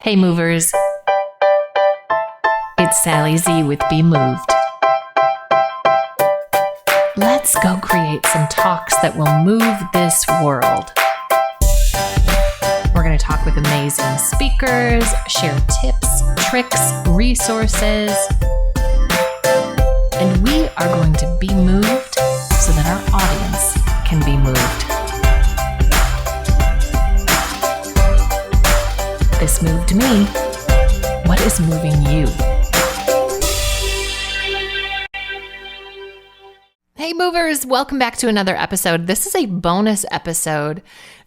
Hey movers, it's Sally Z with Be Moved. Let's go create some talks that will move this world. We're going to talk with amazing speakers, share tips, tricks, resources, and we are going to be moved so that our audience can be moved. This moved me. What is moving you? Hey movers, welcome back to another episode. This is a bonus episode,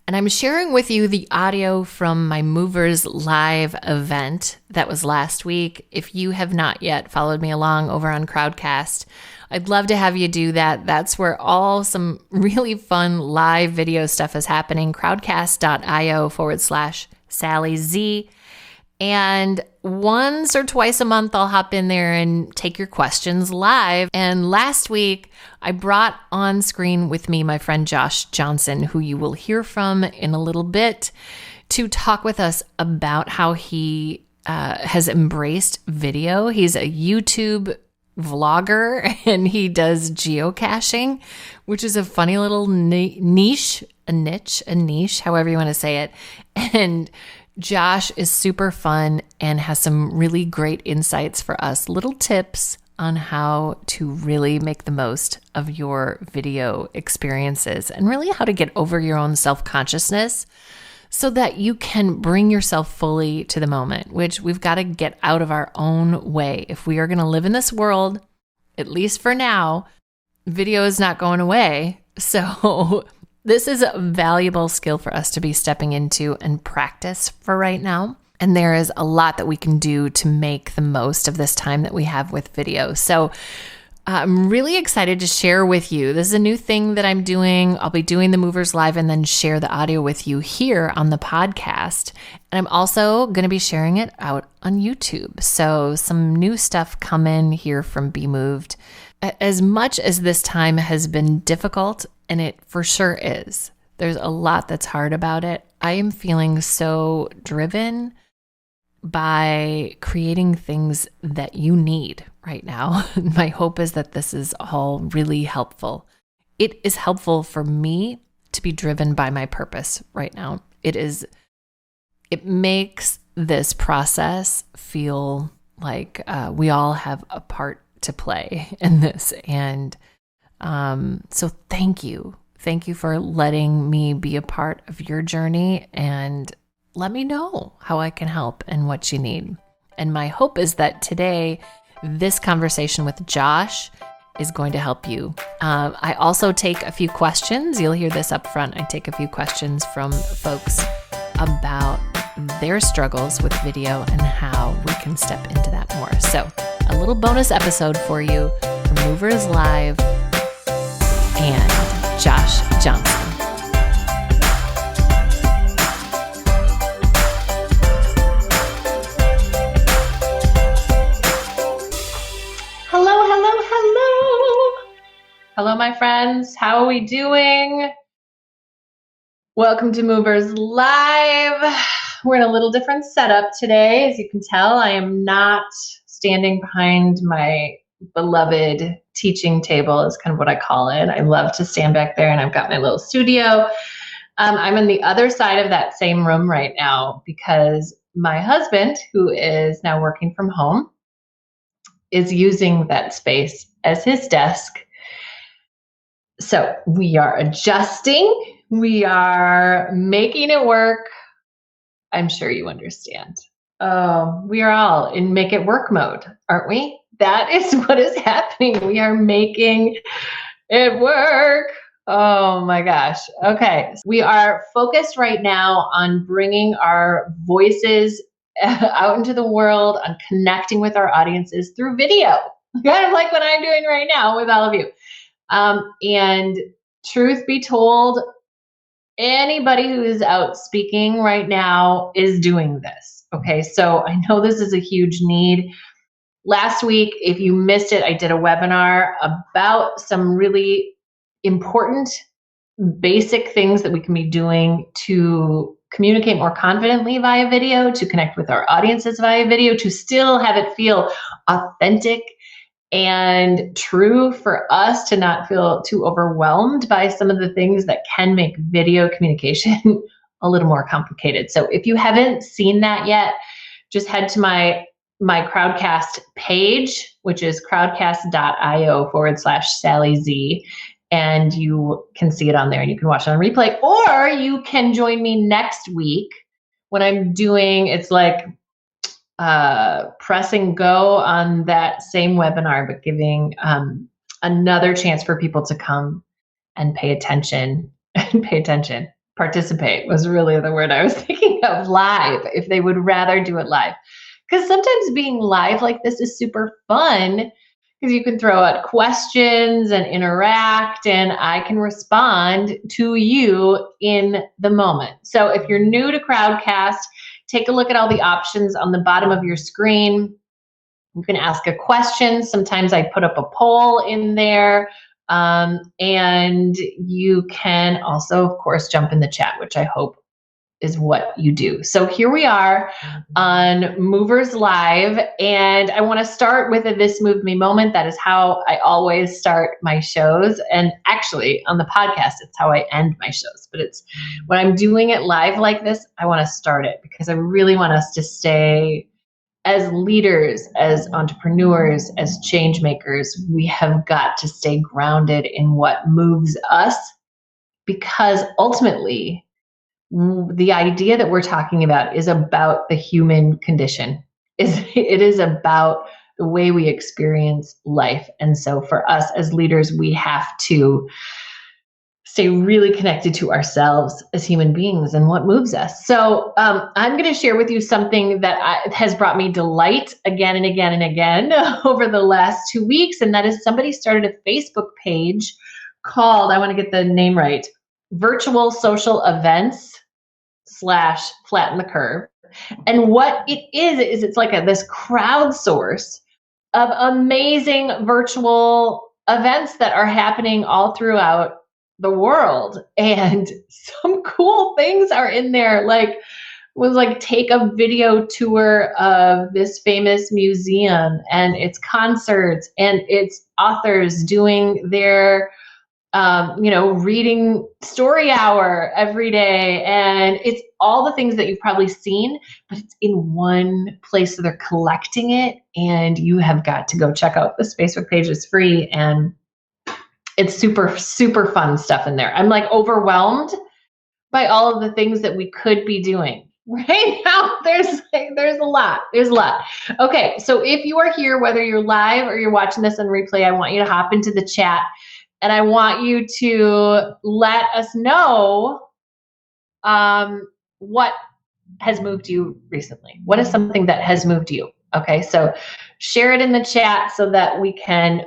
and I'm sharing with you the audio from my Movers Live event that was last week. If you have not yet followed me along over on Crowdcast, I'd love to have you do that. That's where all some really fun live video stuff is happening. Crowdcast.io/Sally Z. And once or twice a month, I'll hop in there and take your questions live. And last week, I brought on screen with me my friend Josh Johnson, who you will hear from in a little bit, to talk with us about how he has embraced video. He's a YouTube vlogger and he does geocaching, which is a funny little niche, however you want to say it. And Josh is super fun and has some really great insights for us, little tips on how to really make the most of your video experiences and really how to get over your own self-consciousness so that you can bring yourself fully to the moment, which we've got to get out of our own way. If we are going to live in this world, at least for now, video is not going away. So this is a valuable skill for us to be stepping into and practice for right now. And there is a lot that we can do to make the most of this time that we have with video. So I'm really excited to share with you. This is a new thing that I'm doing. I'll be doing the Movers Live and then share the audio with you here on the podcast. And I'm also going to be sharing it out on YouTube. So some new stuff coming here from Be Moved. As much as this time has been difficult, and it for sure is, there's a lot that's hard about it. I am feeling so driven by creating things that you need right now. My hope is that this is all really helpful. It is helpful for me to be driven by my purpose right now. It makes this process feel like we all have a part to play in this. And so thank you. Thank you for letting me be a part of your journey, and let me know how I can help and what you need. And my hope is that today, this conversation with Josh is going to help you. I also take a few questions. You'll hear this up front. I take a few questions from folks about their struggles with video and how we can step into that more. So a little bonus episode for you from Movers Live and Josh Johnson. Hello, my friends. How are we doing? Welcome to Movers Live. We're in a little different setup today. As you can tell, I am not standing behind my beloved teaching table, is kind of what I call it. I love to stand back there, and I've got my little studio. I'm in the other side of that same room right now because my husband, who is now working from home, is using that space as his desk. So we are adjusting. We are making it work. I'm sure you understand. We are all in make it work mode, aren't we? That is what is happening. We are making it work. Oh my gosh. Okay. We are focused right now on bringing our voices out into the world, on connecting with our audiences through video, kind of like what I'm doing right now with all of you. And truth be told, anybody who is out speaking right now is doing this. Okay. So I know this is a huge need. Last week, if you missed it, I did a webinar about some really important basic things that we can be doing to communicate more confidently via video, to connect with our audiences via video, to still have it feel authentic and true for us, to not feel too overwhelmed by some of the things that can make video communication a little more complicated. So if you haven't seen that yet, just head to my Crowdcast page, which is crowdcast.io/Sally Z. And you can see it on there and you can watch it on replay, or you can join me next week when I'm doing, it's like pressing go on that same webinar, but giving another chance for people to come and pay attention, participate was really the word I was thinking of, live, if they would rather do it live. Because sometimes being live like this is super fun, because you can throw out questions and interact, and I can respond to you in the moment. So if you're new to Crowdcast, take a look at all the options on the bottom of your screen. You can ask a question. Sometimes I put up a poll in there. And you can also, of course, jump in the chat, which I hope is what you do. So here we are on Movers Live, and I want to start with a This Moved Me moment. That is how I always start my shows, and actually on the podcast, it's how I end my shows. But it's when I'm doing it live like this, I want to start it because I really want us to stay as leaders, as entrepreneurs, as change makers. We have got to stay grounded in what moves us, because ultimately, the idea that we're talking about is about the human condition. It is about the way we experience life. And so for us as leaders, we have to stay really connected to ourselves as human beings and what moves us. So I'm going to share with you something that has brought me delight again and again and again over the last 2 weeks. And that is, somebody started a Facebook page called, I want to get the name right, Virtual Social Events / Flatten the Curve. And what it is it's like this crowdsource of amazing virtual events that are happening all throughout the world. And some cool things are in there, like was like take a video tour of this famous museum and its concerts and its authors doing their reading story hour every day. And it's all the things that you've probably seen, but it's in one place. So they're collecting it, and you have got to go check out this Facebook page. It's free, and it's super, super fun stuff in there. I'm like overwhelmed by all of the things that we could be doing right now. There's a lot. Okay. So if you are here, whether you're live or you're watching this on replay, I want you to hop into the chat. And I want you to let us know what has moved you recently. What is something that has moved you? Okay, so share it in the chat so that we can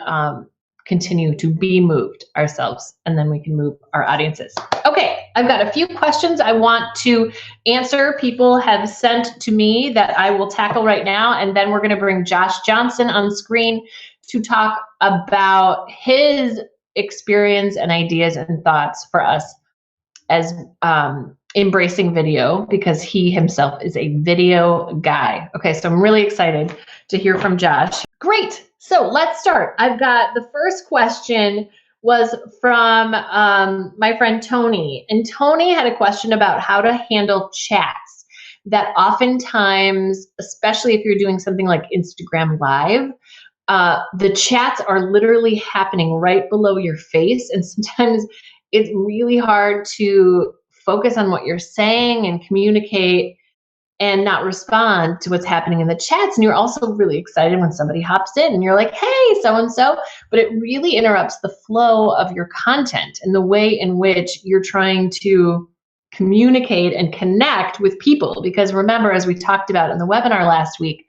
continue to be moved ourselves, and then we can move our audiences. Okay, I've got a few questions I want to answer. People have sent to me that I will tackle right now, and then we're going to bring Josh Johnson on screen to talk about his experience and ideas and thoughts for us as embracing video, because he himself is a video guy. Okay, so I'm really excited to hear from Josh. Great. So let's start. I've got the first question was from my friend Tony. And Tony had a question about how to handle chats that oftentimes, especially if you're doing something like Instagram Live, the chats are literally happening right below your face. And sometimes it's really hard to focus on what you're saying and communicate and not respond to what's happening in the chats. And you're also really excited when somebody hops in and you're like, hey, so-and-so, but it really interrupts the flow of your content and the way in which you're trying to communicate and connect with people. Because remember, as we talked about in the webinar last week,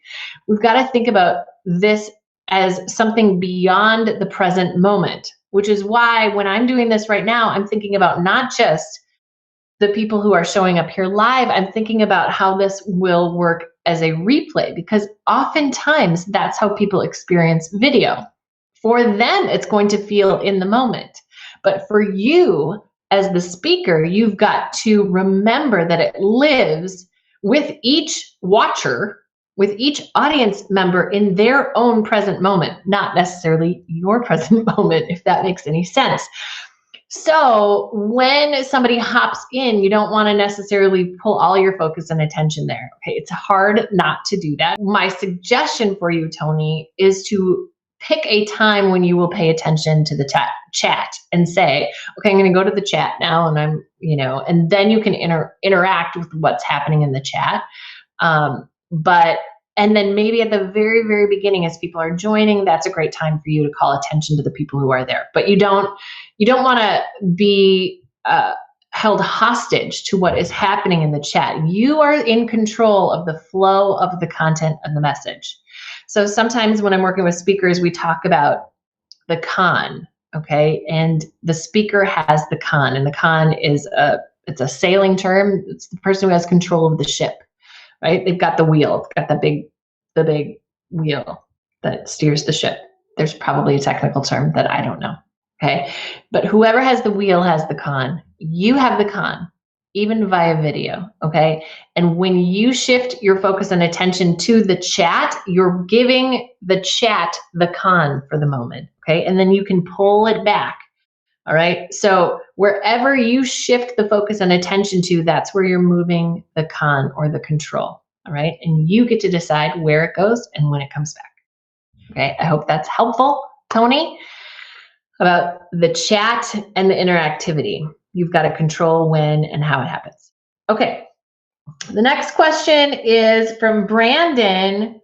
we've got to think about this as something beyond the present moment, which is why when I'm doing this right now, I'm thinking about not just the people who are showing up here live, I'm thinking about how this will work as a replay, because oftentimes that's how people experience video. For them, it's going to feel in the moment. But for you, as the speaker, you've got to remember that it lives with each watcher, with each audience member in their own present moment, not necessarily your present moment, if that makes any sense. So when somebody hops in, you don't want to necessarily pull all your focus and attention there. Okay, it's hard not to do that. My suggestion for you, Tony, is to pick a time when you will pay attention to the chat and say, okay, I'm going to go to the chat now, and and then you can interact with what's happening in the chat. And then maybe at the very, very beginning, as people are joining, that's a great time for you to call attention to the people who are there. But you don't want to be held hostage to what is happening in the chat. You are in control of the flow of the content of the message. So sometimes when I'm working with speakers, we talk about the con, okay? And the speaker has the con, and the con is it's a sailing term. It's the person who has control of the ship. Right? They've got the wheel, got the big wheel that steers the ship. There's probably a technical term that I don't know. Okay. But whoever has the wheel has the con. You have the con, even via video. Okay. And when you shift your focus and attention to the chat, you're giving the chat the con for the moment. Okay. And then you can pull it back. All right. So wherever you shift the focus and attention to, that's where you're moving the con or the control. All right. And you get to decide where it goes and when it comes back. Okay. I hope that's helpful, Tony, about the chat and the interactivity. You've got to control when and how it happens. Okay. The next question is from Brandon,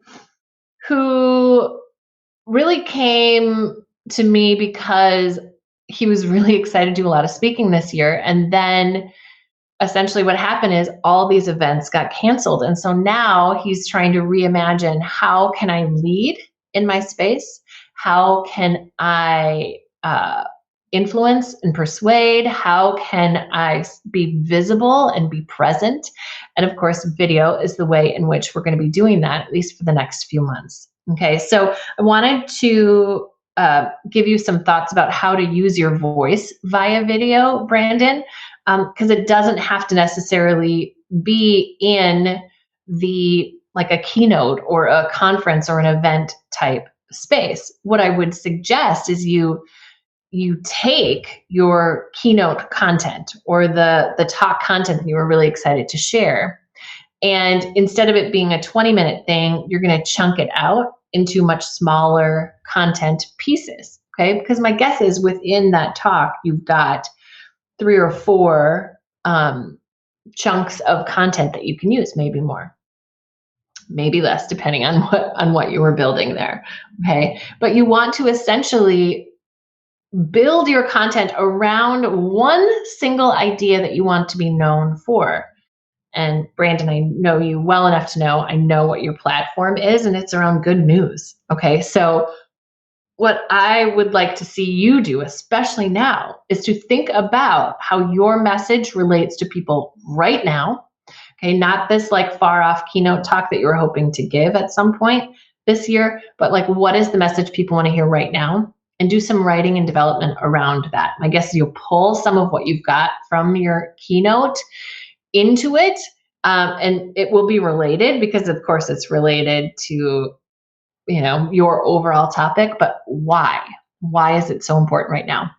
who really came to me because he was really excited to do a lot of speaking this year. And then essentially what happened is all these events got canceled. And so now he's trying to reimagine, how can I lead in my space? How can I influence and persuade? How can I be visible and be present? And of course, video is the way in which we're going to be doing that, at least for the next few months. Okay, so I wanted to give you some thoughts about how to use your voice via video, Brandon, because it doesn't have to necessarily be in like a keynote or a conference or an event type space. What I would suggest is you take your keynote content or the talk content that you were really excited to share, and instead of it being a 20-minute thing, you're going to chunk it out into much smaller content pieces, okay? Because my guess is within that talk, you've got 3 or 4 chunks of content that you can use, maybe more, maybe less, depending on what you were building there, okay? But you want to essentially build your content around one single idea that you want to be known for. And Brandon, I know you well enough to know I know what your platform is, and it's around good news. Okay, so what I would like to see you do, especially now, is to think about how your message relates to people right now. Okay, not this like far off keynote talk that you were hoping to give at some point this year, but like, what is the message people want to hear right now? And do some writing and development around that. My guess is you'll pull some of what you've got from your keynote into it, and it will be related, because of course it's related to your overall topic. But why is it so important right now?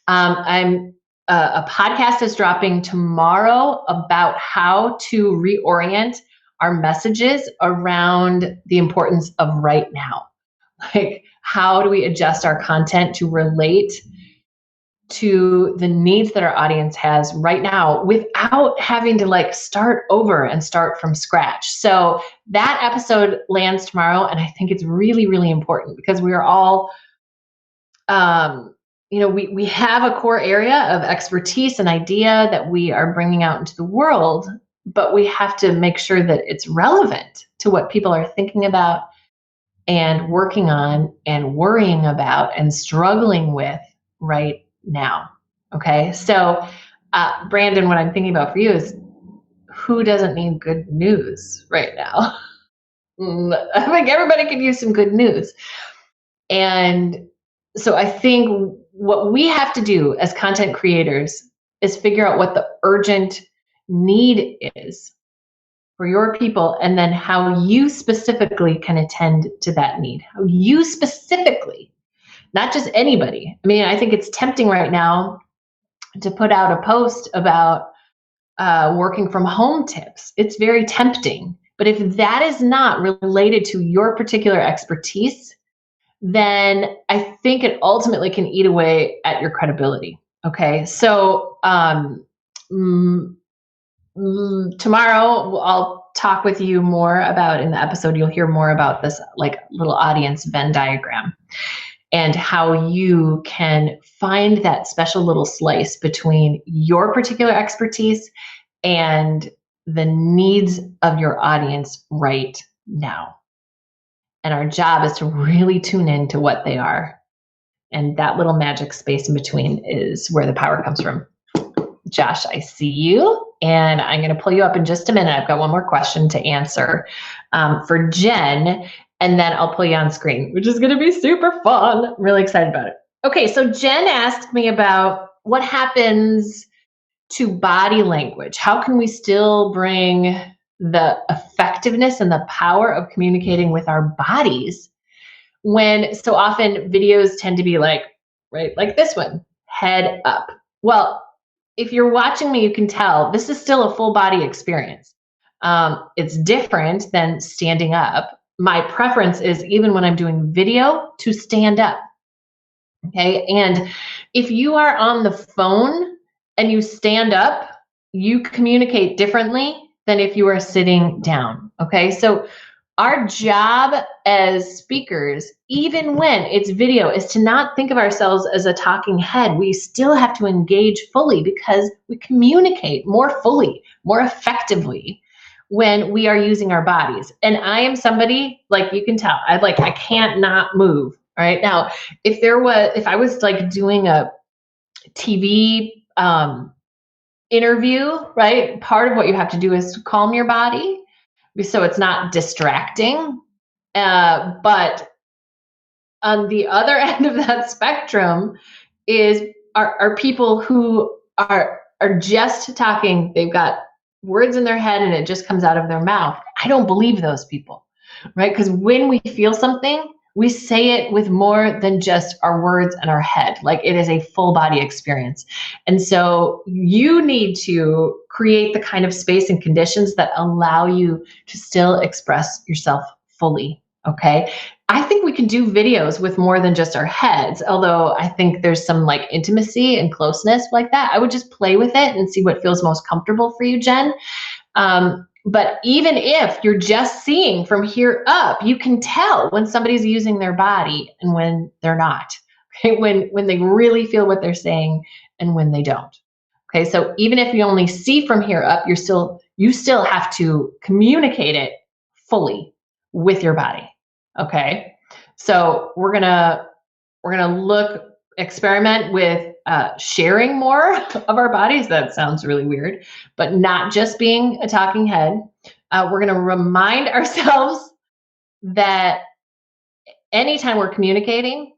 A podcast is dropping tomorrow about how to reorient our messages around the importance of right now. Like, how do we adjust our content to relate to the needs that our audience has right now without having to like start over and start from scratch? So that episode lands tomorrow, and I think it's really, really important, because we are all, we have a core area of expertise and idea that we are bringing out into the world, but we have to make sure that it's relevant to what people are thinking about and working on and worrying about and struggling with right now. Okay. So, Brandon, what I'm thinking about for you is, who doesn't need good news right now? I think everybody could use some good news. And so I think what we have to do as content creators is figure out what the urgent need is for your people, and then how you specifically can attend to that need. How you specifically, not just anybody. I mean, I think it's tempting right now to put out a post about working from home tips. It's very tempting. But if that is not related to your particular expertise, then I think it ultimately can eat away at your credibility. Okay. So tomorrow I'll talk with you more about, in the episode, you'll hear more about this like little audience Venn diagram and how you can find that special little slice between your particular expertise and the needs of your audience right now. And our job is to really tune in to what they are. And that little magic space in between is where the power comes from. Josh, I see you. And I'm going to pull you up in just a minute. I've got one more question to answer for Jen. And then I'll pull you on screen, which is going to be super fun. I'm really excited about it. Okay, so Jen asked me about what happens to body language. How can we still bring the effectiveness and the power of communicating with our bodies when so often videos tend to be like, right, like this one, head up. Well, if you're watching me, you can tell this is still a full body experience. It's different than standing up. My preference is, even when I'm doing video, to stand up. Okay. And if you are on the phone and you stand up, you communicate differently than if you are sitting down. Okay. So our job as speakers, even when it's video, is to not think of ourselves as a talking head. We still have to engage fully because we communicate more fully, more effectively when we are using our bodies. And I am somebody, like you can tell, I can't not move. All right. Now, if I was like doing a TV interview, right? Part of what you have to do is to calm your body so it's not distracting. But on the other end of that spectrum are people who are just talking. They've got words in their head and it just comes out of their mouth. I don't believe those people, right? Because when we feel something, we say it with more than just our words and our head. Like, it is a full body experience. And so you need to create the kind of space and conditions that allow you to still express yourself fully. Okay. I think we can do videos with more than just our heads, although I think there's some like intimacy and closeness like that. I would just play with it and see what feels most comfortable for you, Jen. But even if you're just seeing from here up, you can tell when somebody's using their body and when they're not. Okay, when they really feel what they're saying and when they don't. Okay, so even if you only see from here up, you still have to communicate it fully with your body. Okay, so we're gonna experiment with sharing more of our bodies. That sounds really weird, but not just being a talking head. We're going to remind ourselves that anytime we're communicating,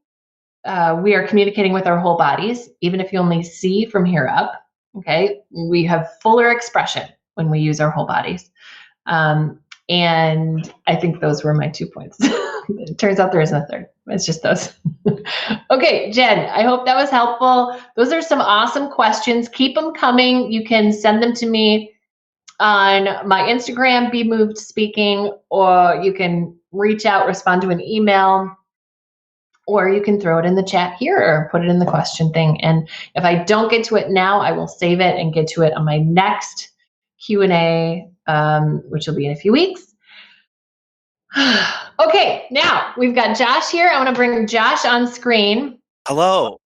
we are communicating with our whole bodies, even if you only see from here up. Okay, we have fuller expression when we use our whole bodies. And I think those were my 2 points. It turns out there isn't a third. It's just those. Okay, Jen, I hope that was helpful. Those are some awesome questions. Keep them coming. You can send them to me on my Instagram, Be Moved Speaking, or you can reach out, respond to an email, or you can throw it in the chat here or put it in the question thing. And if I don't get to it now, I will save it and get to it on my next Q&A, which will be in a few weeks. Okay, now we've got Josh here. I want to bring Josh on screen. Hello.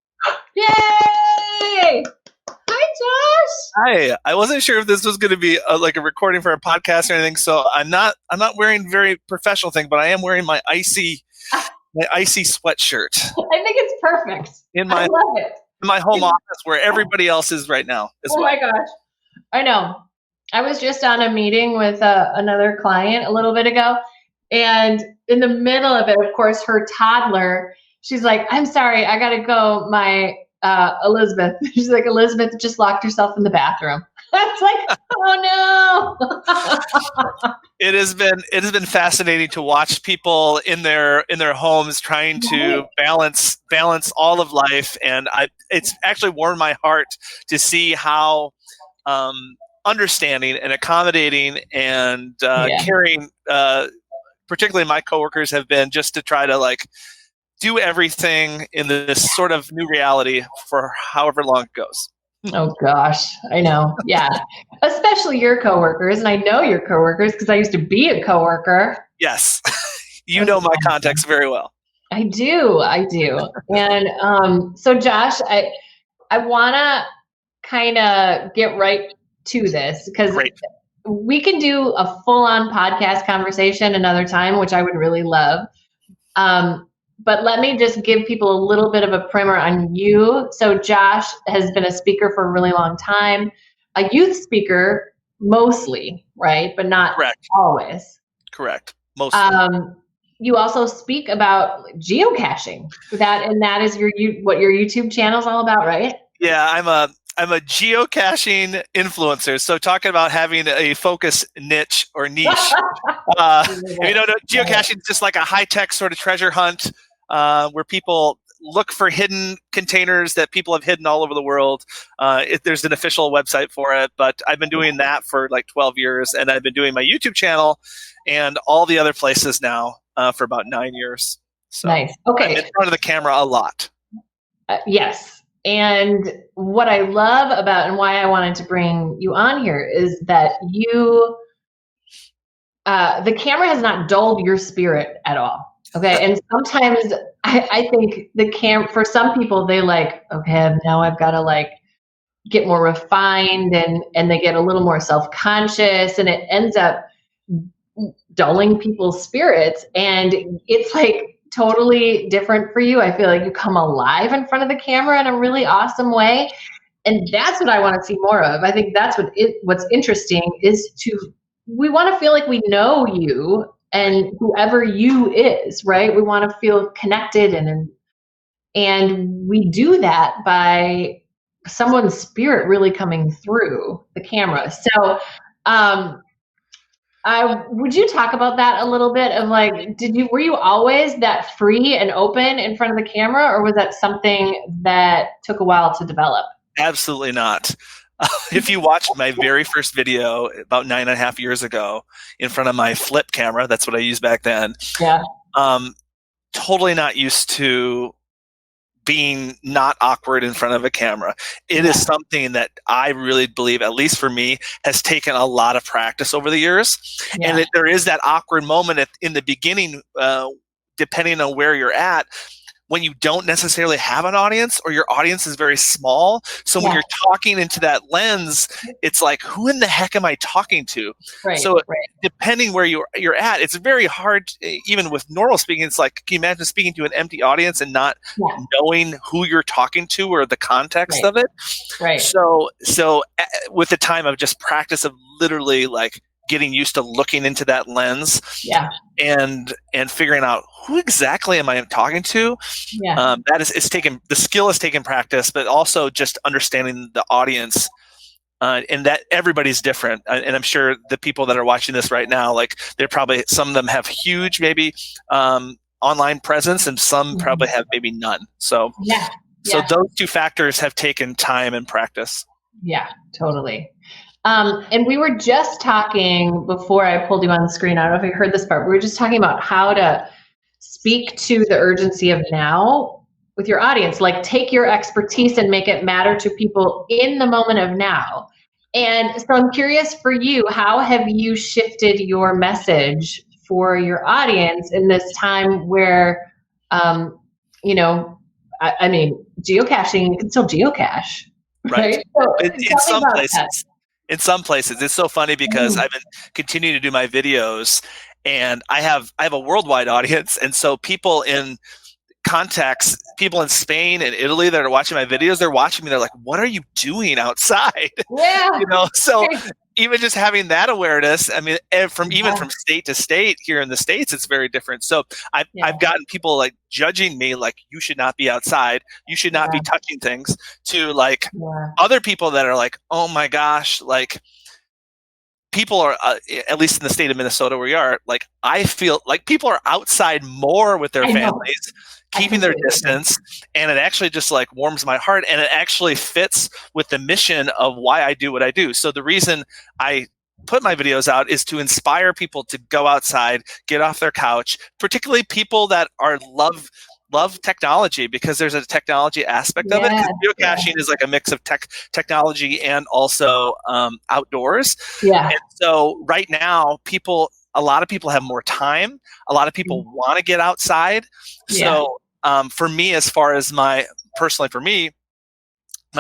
Yay! Hi, Josh. Hi. I wasn't sure if this was going to be like a recording for a podcast or anything, so I'm not wearing very professional thing, but I am wearing my icy sweatshirt. I think it's perfect. I love it. In my home office where everybody else is right now. My gosh. I know. I was just on a meeting with another client a little bit ago, and in the middle of it, of course, her toddler, she's like, "I'm sorry, I got to go. My Elizabeth. She's like, Elizabeth just locked herself in the bathroom. It's like, oh no. It has been fascinating to watch people in their homes trying to balance all of life, and it's actually warmed my heart to see how understanding and accommodating and caring, particularly my coworkers, have been, just to try to like do everything in this sort of new reality for however long it goes. Oh gosh, I know. Yeah. Especially your coworkers. And I know your coworkers because I used to be a coworker. Yes. You know my context very well. I do. And so Josh, I want to kind of get right to this because we can do a full-on podcast conversation another time, which I would really love. But let me just give people a little bit of a primer on you. So Josh has been a speaker for a really long time, a youth speaker mostly, right? But not always. Correct. Mostly. You also speak about geocaching. That is what your YouTube channel is all about, right? Yeah, I'm a geocaching influencer. So talking about having a focus niche or niche. If you don't know, geocaching is just like a high-tech sort of treasure hunt where people look for hidden containers that people have hidden all over the world. There's an official website for it, but I've been doing that for like 12 years, and I've been doing my YouTube channel and all the other places now for about 9 years. So nice. Okay. I'm in front of the camera a lot. Yes. And what I love about and why I wanted to bring you on here is that you, the camera has not dulled your spirit at all. Okay. And sometimes I think for some people, they like, okay, now I've got to like get more refined and they get a little more self-conscious, and it ends up dulling people's spirits. And it's like totally different for you. I feel like you come alive in front of the camera in a really awesome way. And that's what I want to see more of. I think that's what's interesting is we want to feel like we know you and whoever you is, right? We want to feel connected and we do that by someone's spirit really coming through the camera. So, would you talk about that a little bit of like, were you always that free and open in front of the camera, or was that something that took a while to develop? Absolutely not. If you watched my very first video about 9.5 years ago in front of my flip camera, that's what I used back then. Yeah. Totally not used to being not awkward in front of a camera. It is something that I really believe, at least for me, has taken a lot of practice over the years. Yeah. And there is that awkward moment in the beginning, depending on where you're at, when you don't necessarily have an audience or your audience is very small. So when you're talking into that lens, it's like, who in the heck am I talking to? Right, so depending where you're at, it's very hard, even with normal speaking. It's like, can you imagine speaking to an empty audience and not knowing who you're talking to or the context of it? Right. So with the time of just practice of literally like getting used to looking into that lens and figuring out who exactly am I talking to. The skill is taking practice, but also just understanding the audience, and that everybody's different. And I'm sure the people that are watching this right now, like they're probably, some of them have huge, maybe online presence, and some probably have maybe none. So those two factors have taken time and practice. Yeah, totally. And we were just talking before I pulled you on the screen. I don't know if you heard this part. We were just talking about how to speak to the urgency of now with your audience, like take your expertise and make it matter to people in the moment of now. And so I'm curious for you, how have you shifted your message for your audience in this time where, I mean, geocaching, you can still geocache. Right. So in some places. In some places, it's so funny because I've been continuing to do my videos, and I have a worldwide audience, and so people in people in Spain and Italy that are watching my videos, they're watching me. They're like, "What are you doing outside?" Yeah, so even just having that awareness, I mean, even from state to state here in the States, it's very different. So I've gotten people like judging me, like, you should not be outside, you should not be touching things, to like other people that are like, oh my gosh, like, people are, at least in the state of Minnesota where we are, like, I feel like people are outside more with their families, keeping their distance, and it actually just like warms my heart, and it actually fits with the mission of why I do what I do. So the reason I put my videos out is to inspire people to go outside, get off their couch, particularly people that love technology, because there's a technology aspect of it. Geocaching is like a mix of technology and also outdoors. And so right now, a lot of people have more time. A lot of people want to get outside. So for me, as far as my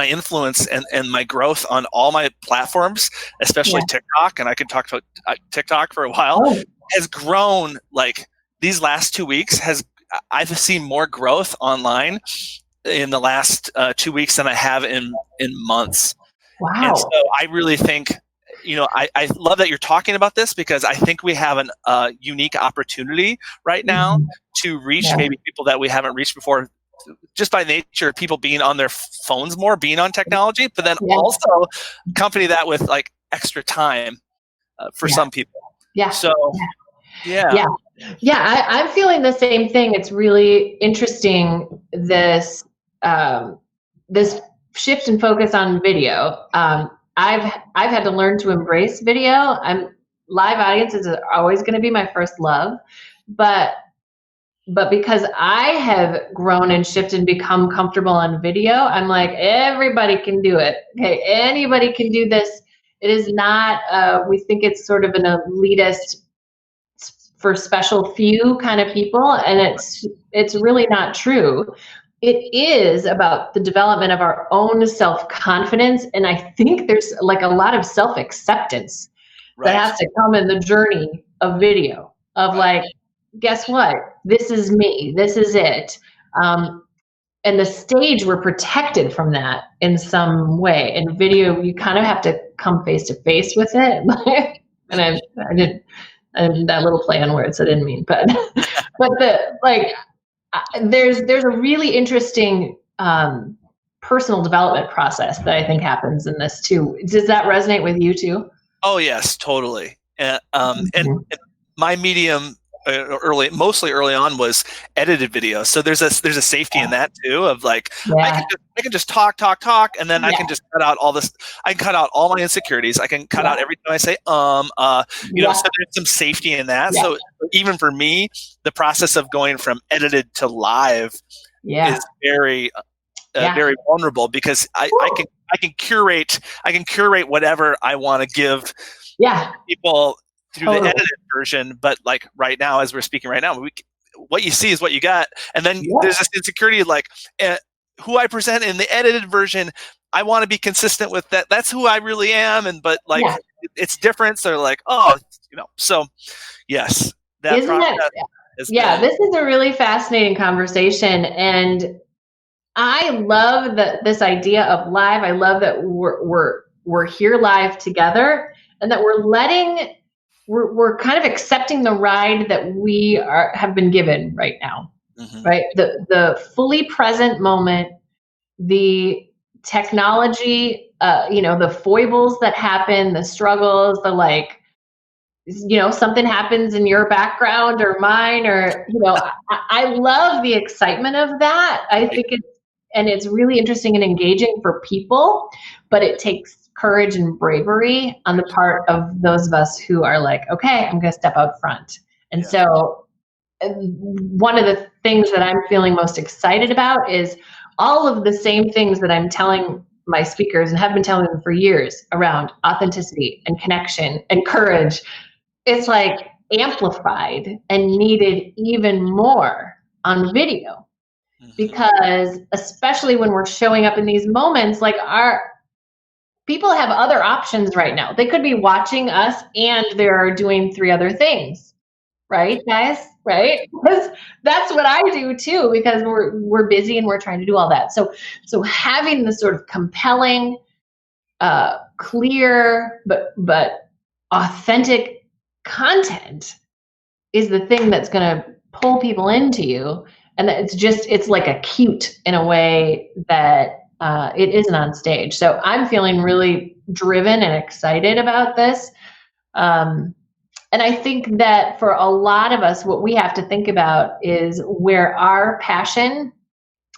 influence and my growth on all my platforms, especially TikTok, and I could talk about TikTok for a while, has grown. Like, these last 2 weeks I've seen more growth online in the last 2 weeks than I have in months. Wow. And so I really think, I love that you're talking about this, because I think we have a unique opportunity right now to reach maybe people that we haven't reached before, just by nature of people being on their phones more, being on technology, but then also accompany that with like extra time for some people. So, I'm feeling the same thing. It's really interesting, this this shift in focus on video. I've had to learn to embrace video. Live audiences are always going to be my first love, but because I have grown and shifted and become comfortable on video, I'm like, everybody can do it. Okay, anybody can do this. It is not, we think it's sort of an elitist for special few kind of people, and it's really not true. It is about the development of our own self-confidence, and I think there's like a lot of self-acceptance that has to come in the journey of video, of like, guess what? This is me. This is it. And the stage, we're protected from that in some way. In video, you kind of have to come face to face with it. And I did that little play on words. I didn't mean, but there's a really interesting personal development process that I think happens in this too. Does that resonate with you too? Oh yes, totally. And my medium mostly early on was edited video. So there's a safety in that too, of like, I can just talk, and then I can just cut out all this. I can cut out all my insecurities. I can cut out every time I say, so there's some safety in that. So even for me, the process of going from edited to live is very, very vulnerable, because I can curate whatever I want to give people through the edited version. But like right now, as we're speaking right now, what you see is what you got. And then there's this insecurity of like, who I present in the edited version, I want to be consistent with that. That's who I really am. But it's different. So like, so yes. This is a really fascinating conversation. And I love this idea of live. I love that we're here live together, and that we're kind of accepting the ride that we have been given right now, right? The fully present moment, the technology, the foibles that happen, the struggles, the like, something happens in your background or mine, or, I love the excitement of that. I think it's really interesting and engaging for people, but it takes courage and bravery on the part of those of us who are like, okay, I'm going to step out front. And so one of the things that I'm feeling most excited about is all of the same things that I'm telling my speakers and have been telling them for years around authenticity and connection and courage. It's like amplified and needed even more on video, because especially when we're showing up in these moments, like people have other options right now. They could be watching us and they're doing 3 other things, right, guys? Right? That's what I do too, because we're busy and we're trying to do all that. So having this sort of compelling clear but authentic content is the thing that's going to pull people into you. And that it's like acute in a way that it isn't on stage. So I'm feeling really driven and excited about this. And I think that for a lot of us, what we have to think about is where our passion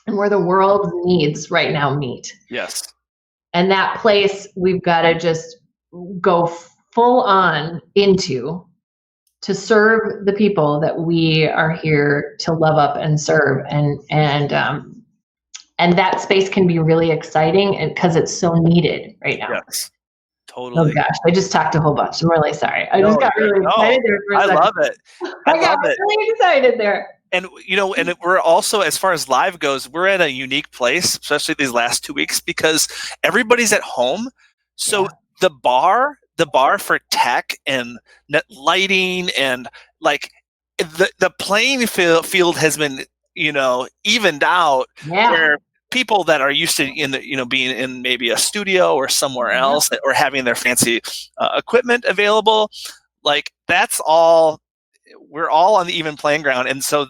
and where the world's needs right now meet. Yes. And that place we've got to just go full on into to serve the people that we are here to love up and serve. And that space can be really exciting because it's so needed right now. Yes. Totally. Oh gosh, I just talked a whole bunch. I'm really sorry. I just got really excited there for a second. I love it. I got really excited there. And, and we're also, as far as live goes, we're at a unique place, especially these last 2 weeks, because everybody's at home. So the bar for tech and net lighting and like the playing field has been, evened out where people that are used to being in maybe a studio or somewhere else or having their fancy equipment available, like that's all, we're all on the even playing ground. And so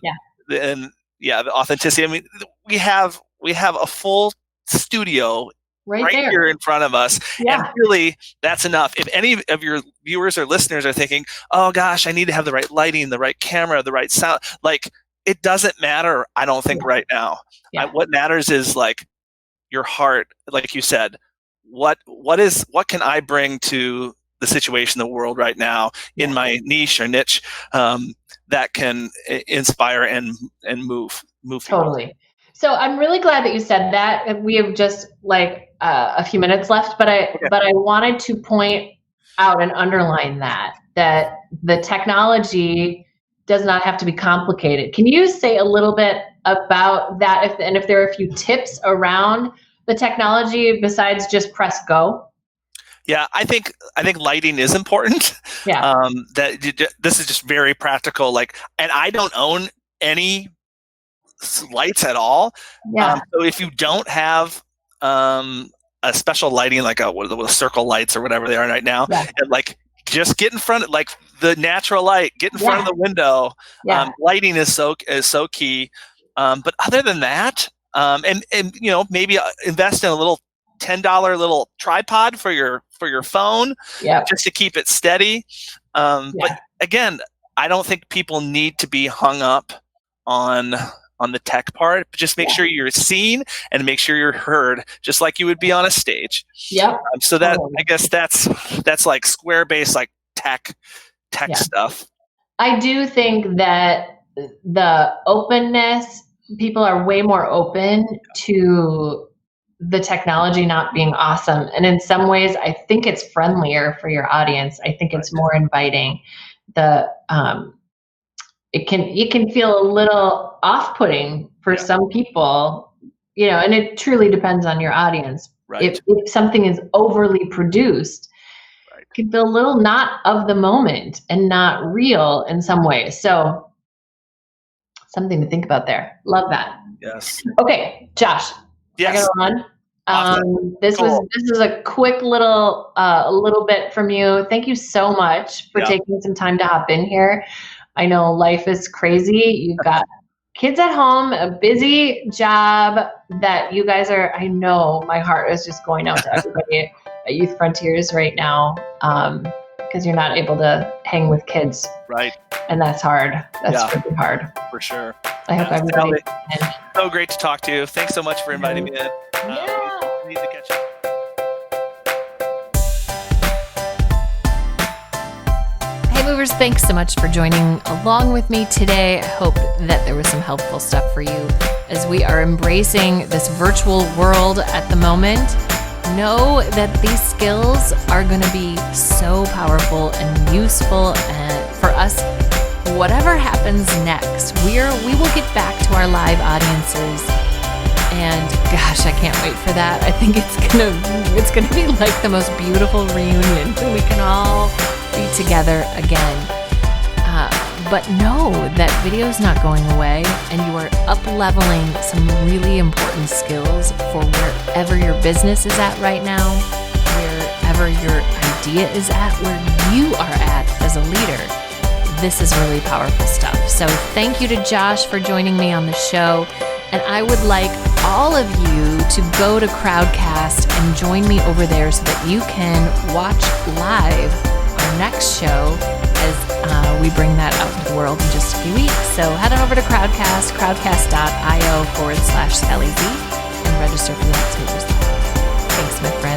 the authenticity, I mean, we have a full studio right here in front of us. And really that's enough. If any of your viewers or listeners are thinking, oh gosh, I need to have the right lighting, the right camera, the right sound, like it doesn't matter. I don't think right now. What matters is like your heart, like you said, what can I bring to the situation, the world right now in my niche or niche that can inspire and move people. Totally. So I'm really glad that you said that. We have just like a few minutes left, but I wanted to point out and underline that the technology does not have to be complicated. Can you say a little bit about that? If there are a few tips around the technology besides just press go? Yeah, I think lighting is important. Yeah. This is just very practical. And I don't own any lights at all. Yeah. So if you don't have a special lighting, like with circle lights or whatever they are right now, and just get in front of the natural light, get in front of the window. Lighting is so key. But other than that, and maybe invest in a little $10 little tripod for your phone, just to keep it steady. But again, I don't think people need to be hung up on the tech part. Just make sure you're seen and make sure you're heard, just like you would be on a stage. So that I guess that's like Squarebase, like tech stuff. I do think that the openness, people are way more open to the technology not being awesome. And in some ways, I think it's friendlier for your audience. I think it's more inviting. It can feel a little off-putting for some people, and it truly depends on your audience. If something is overly produced, it can feel a little not of the moment and not real in some ways. So something to think about there. Love that. Yes. Okay, Josh. Yes. I gotta run. Awesome. This is a quick little bit from you. Thank you so much for taking some time to hop in here. I know life is crazy. You've got kids at home, a busy job that you guys are. I know my heart is just going out to everybody at Youth Frontiers right now, because you're not able to hang with kids. Right. And that's hard. That's really hard. For sure. I hope everybody. So great to talk to you. Thanks so much for inviting me in. Need to catch up. Hey movers, thanks so much for joining along with me today. I hope that there was some helpful stuff for you as we are embracing this virtual world at the moment. Know that these skills are going to be so powerful and useful for us. Whatever happens next, we will get back to our live audiences. And gosh, I can't wait for that. I think it's gonna be like the most beautiful reunion. We can all be together again. But know that video's not going away, and you are up-leveling some really important skills for wherever your business is at right now, wherever wherever your idea is at, where you are at as a leader. This is really powerful stuff. So thank you to Josh for joining me on the show. And I would like all of you to go to Crowdcast and join me over there so that you can watch live our next show as we bring that out into the world in just a few weeks. So head on over to Crowdcast, crowdcast.io/SallyZ, and register for the next newsletter. Thanks, my friend.